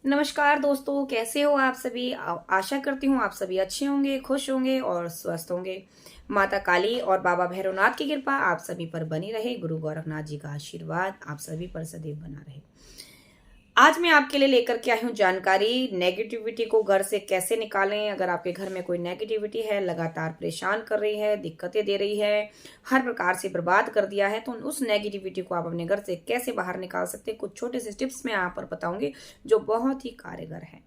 नमस्कार दोस्तों, कैसे हो आप सभी। आशा करती हूँ आप सभी अच्छे होंगे, खुश होंगे और स्वस्थ होंगे। माता काली और बाबा भैरवनाथ की कृपा आप सभी पर बनी रहे। गुरु गोरखनाथ जी का आशीर्वाद आप सभी पर सदैव बना रहे। आज मैं आपके लिए लेकर के आई हूँ जानकारी, नेगेटिविटी को घर से कैसे निकालें। अगर आपके घर में कोई नेगेटिविटी है, लगातार परेशान कर रही है, दिक्कतें दे रही है, हर प्रकार से बर्बाद कर दिया है, तो उस नेगेटिविटी को आप अपने घर से कैसे बाहर निकाल सकते हैं, कुछ छोटे से टिप्स मैं यहाँ पर बताऊंगी जो बहुत ही कारगर है।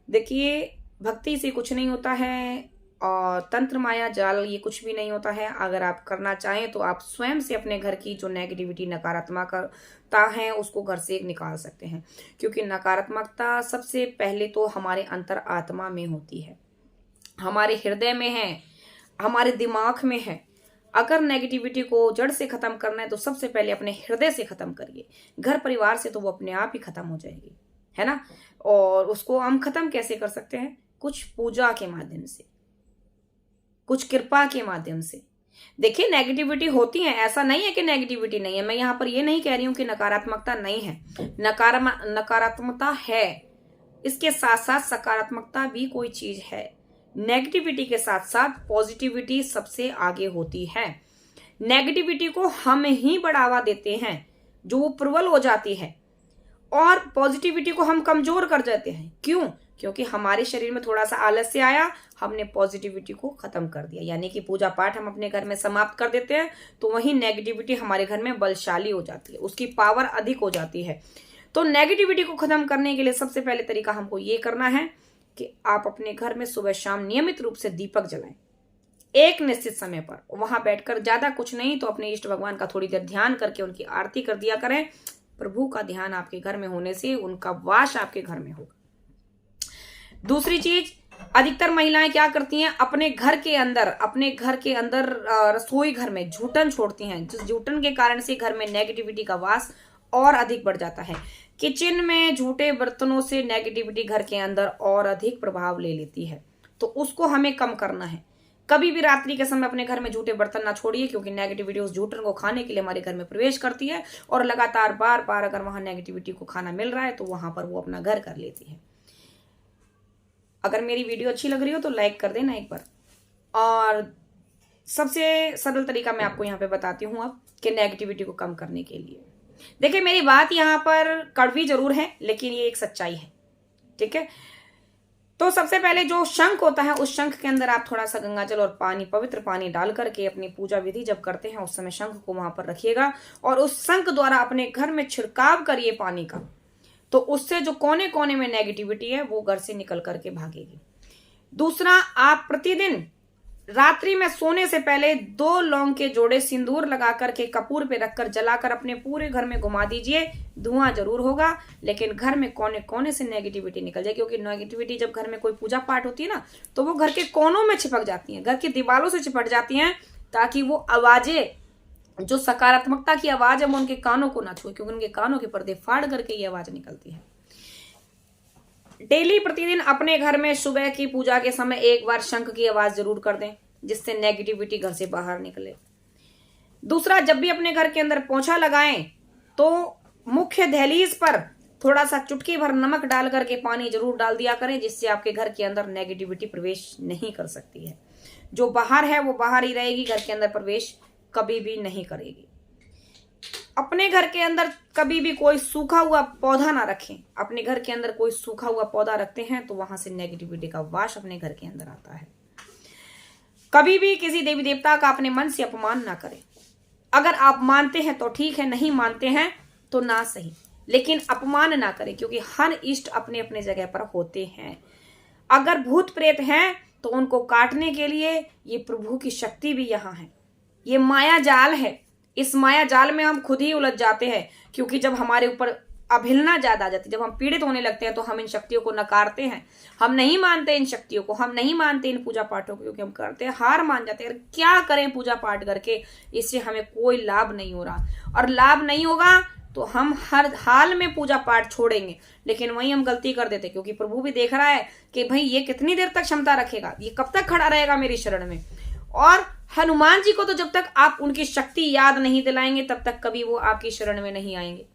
देखिए, भक्ति से कुछ नहीं होता है और तंत्र माया जाल ये कुछ भी नहीं होता है। अगर आप करना चाहें तो आप स्वयं से अपने घर की जो नेगेटिविटी नकारात्मकता है उसको घर से निकाल सकते हैं, क्योंकि नकारात्मकता सबसे पहले तो हमारे अंतर आत्मा में होती है, हमारे हृदय में है, हमारे दिमाग में है। अगर नेगेटिविटी को जड़ से खत्म करना है तो सबसे पहले अपने हृदय से खत्म करिए। घर परिवार से तो वो अपने आप ही खत्म हो जाएगी, है ना। और उसको हम खत्म कैसे कर सकते हैं? कुछ पूजा के माध्यम से, कुछ कृपा के माध्यम से। देखिए, नेगेटिविटी होती है, ऐसा नहीं है कि नेगेटिविटी नहीं है। मैं यहाँ पर ये नहीं कह रही हूं कि नकारात्मकता नहीं है, नकारात्मकता है। इसके साथ साथ सकारात्मकता भी कोई चीज है। नेगेटिविटी के साथ साथ पॉजिटिविटी सबसे आगे होती है। नेगेटिविटी को हम ही बढ़ावा देते हैं, जो वो प्रबल हो जाती है, और पॉजिटिविटी को हम कमजोर कर देते हैं। क्यों? क्योंकि हमारे शरीर में थोड़ा सा आलस्य आया, हमने पॉजिटिविटी को खत्म कर दिया, यानी कि पूजा पाठ हम अपने घर में समाप्त कर देते हैं, तो वही नेगेटिविटी हमारे घर में बलशाली हो जाती है, उसकी पावर अधिक हो जाती है। तो नेगेटिविटी को खत्म करने के लिए सबसे पहले तरीका हमको ये करना है कि आप अपने घर में सुबह शाम नियमित रूप से दीपक जलाएं, एक निश्चित समय पर। वहां बैठकर ज्यादा कुछ नहीं तो अपने इष्ट भगवान का थोड़ी देर ध्यान करके उनकी आरती कर दिया करें। प्रभु का ध्यान आपके घर में होने से उनका वास आपके घर में होगा। दूसरी चीज, अधिकतर महिलाएं क्या करती हैं, अपने घर के अंदर रसोई घर में जूठन छोड़ती हैं, जिस जूठन के कारण से घर में नेगेटिविटी का वास और अधिक बढ़ जाता है। किचन में झूठे बर्तनों से नेगेटिविटी घर के अंदर और अधिक प्रभाव ले लेती है, तो उसको हमें कम करना है। कभी भी रात्रि के समय अपने घर में झूठे बर्तन ना छोड़िए, क्योंकि नेगेटिविटी उस झूठन को खाने के लिए हमारे घर में प्रवेश करती है, और लगातार बार बार अगर वहां नेगेटिविटी को खाना मिल रहा है तो वहां पर वो अपना घर कर लेती है। अगर मेरी वीडियो अच्छी लग रही हो तो लाइक कर देना एक बार। और सबसे सरल तरीका मैं आपको यहाँ पे बताती हूँ अब कि नेगेटिविटी को कम करने के लिए। देखिए, मेरी बात यहाँ पर कड़वी जरूर है, लेकिन ये एक सच्चाई है, ठीक है। तो सबसे पहले जो शंख होता है, उस शंख के अंदर आप थोड़ा सा गंगाजल और पानी, पवित्र पानी डाल करके अपनी पूजा विधि जब करते हैं उस समय शंख को वहां पर रखिएगा, और उस शंख द्वारा अपने घर में छिड़काव करिए पानी का। तो उससे जो कोने कोने में नेगेटिविटी है वो घर से निकल करके भागेगी। दूसरा, आप प्रतिदिन रात्रि में सोने से पहले 2 लौंग के जोड़े सिंदूर लगा करके कपूर पे रखकर जलाकर अपने पूरे घर में घुमा दीजिए। धुआं जरूर होगा, लेकिन घर में कोने कोने से नेगेटिविटी निकल जाए, क्योंकि नेगेटिविटी जब घर में कोई पूजा पाठ होती है ना, तो वो घर के कोनों में चिपक जाती है, घर की दीवारों से चिपट जाती हैं, ताकि वो आवाजें, जो सकारात्मकता की आवाज है, वो उनके कानों को ना छुए, क्योंकि उनके कानों के पर्दे फाड़ करके ये आवाज निकलती है। डेली प्रतिदिन अपने घर में सुबह की पूजा के समय एक बार शंख की आवाज जरूर कर दें, जिससे नेगेटिविटी घर से बाहर निकले। दूसरा, जब भी अपने घर के अंदर पोछा लगाएं तो मुख्य दहलीज पर थोड़ा सा चुटकी भर नमक डाल करके पानी जरूर डाल दिया करें, जिससे आपके घर के अंदर नेगेटिविटी प्रवेश नहीं कर सकती है। जो बाहर है वो बाहर ही रहेगी, घर के अंदर प्रवेश कभी भी नहीं करेगी। अपने घर के अंदर कभी भी कोई सूखा हुआ पौधा ना रखें। अपने घर के अंदर कोई सूखा हुआ पौधा रखते हैं तो वहां से नेगेटिविटी का वास अपने घर के अंदर आता है। कभी भी किसी देवी देवता का अपने मन से अपमान ना करें। अगर आप मानते हैं तो ठीक है, नहीं मानते हैं तो ना सही, लेकिन अपमान ना करें, क्योंकि हर इष्ट अपने अपने जगह पर होते हैं। अगर भूत प्रेत हैं तो उनको काटने के लिए ये प्रभु की शक्ति भी यहाँ है। ये माया जाल है, इस माया जाल में हम खुद ही उलझ जाते हैं, क्योंकि जब हमारे ऊपर अभिलना ज्यादा आ जाती है, जब हम पीड़ित होने लगते हैं, तो हम इन शक्तियों को नकारते हैं। हम नहीं मानते इन शक्तियों को, हम नहीं मानते इन पूजा पाठों को, क्योंकि हम करते हैं, हार मान जाते हैं। क्या करें पूजा पाठ करके, इससे हमें कोई लाभ नहीं हो रहा, और लाभ नहीं होगा तो हम हर हाल में पूजा पाठ छोड़ेंगे। लेकिन वही हम गलती कर देते, क्योंकि प्रभु भी देख रहा है कि भाई ये कितनी देर तक क्षमता रखेगा, ये कब तक खड़ा रहेगा मेरी शरण में। और हनुमान जी को तो जब तक आप उनकी शक्ति याद नहीं दिलाएंगे तब तक कभी वो आपकी शरण में नहीं आएंगे।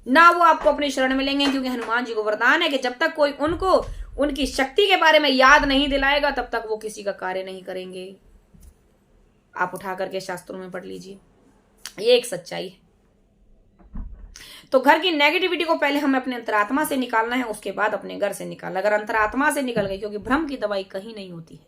ना वो आपको अपनी शरण में लेंगे, क्योंकि हनुमान जी को वरदान है कि जब तक कोई उनको उनकी शक्ति के बारे में याद नहीं दिलाएगा तब तक वो किसी का कार्य नहीं करेंगे। आप उठा करके शास्त्रों में पढ़ लीजिए, ये एक सच्चाई है। तो घर की नेगेटिविटी को पहले हमें अपने अंतरात्मा से निकालना है, उसके बाद अपने घर से निकालना। अगर अंतरात्मा से निकल गई, क्योंकि भ्रम की दवाई कहीं नहीं होती है।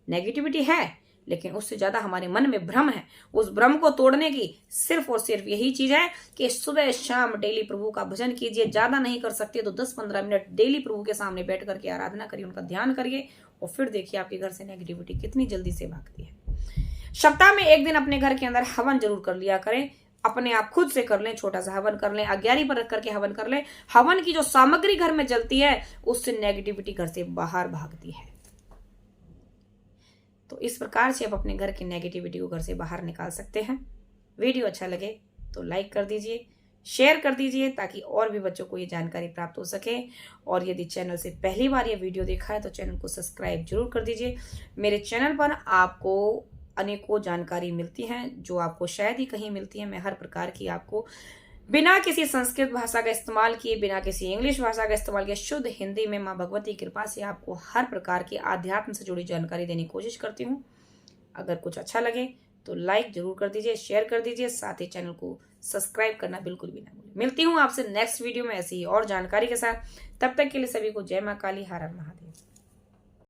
नेगेटिविटी है लेकिन उससे ज्यादा हमारे मन में भ्रम है। उस भ्रम को तोड़ने की सिर्फ और सिर्फ यही चीज है कि सुबह शाम डेली प्रभु का भजन कीजिए। ज्यादा नहीं कर सकते तो 10-15 मिनट डेली प्रभु के सामने बैठ करके आराधना करिए, उनका ध्यान करिए, और फिर देखिए आपके घर से नेगेटिविटी कितनी जल्दी से भागती है। सप्ताह में एक दिन अपने घर के अंदर हवन जरूर कर लिया करें। अपने आप खुद से कर लें, छोटा सा हवन कर लें, अग्यारी पर रख करके हवन कर लें। हवन की जो सामग्री घर में जलती है उससे नेगेटिविटी घर से बाहर भागती है। तो इस प्रकार से आप अपने घर की नेगेटिविटी को घर से बाहर निकाल सकते हैं। वीडियो अच्छा लगे तो लाइक कर दीजिए, शेयर कर दीजिए, ताकि और भी बच्चों को ये जानकारी प्राप्त हो सके। और यदि चैनल से पहली बार ये वीडियो देखा है तो चैनल को सब्सक्राइब जरूर कर दीजिए। मेरे चैनल पर आपको अनेकों जानकारी मिलती हैं जो आपको शायद ही कहीं मिलती है। मैं हर प्रकार की आपको बिना किसी संस्कृत भाषा का इस्तेमाल किए, बिना किसी इंग्लिश भाषा का इस्तेमाल किए, शुद्ध हिंदी में माँ भगवती की कृपा से आपको हर प्रकार की आध्यात्म से जुड़ी जानकारी देने की कोशिश करती हूँ। अगर कुछ अच्छा लगे तो लाइक जरूर कर दीजिए, शेयर कर दीजिए, साथ ही चैनल को सब्सक्राइब करना बिल्कुल भी ना भूलें। मिलती हूँ आपसे नेक्स्ट वीडियो में ऐसी ही और जानकारी के साथ। तब तक के लिए सभी को जय माँ काली, हर हर महादेव।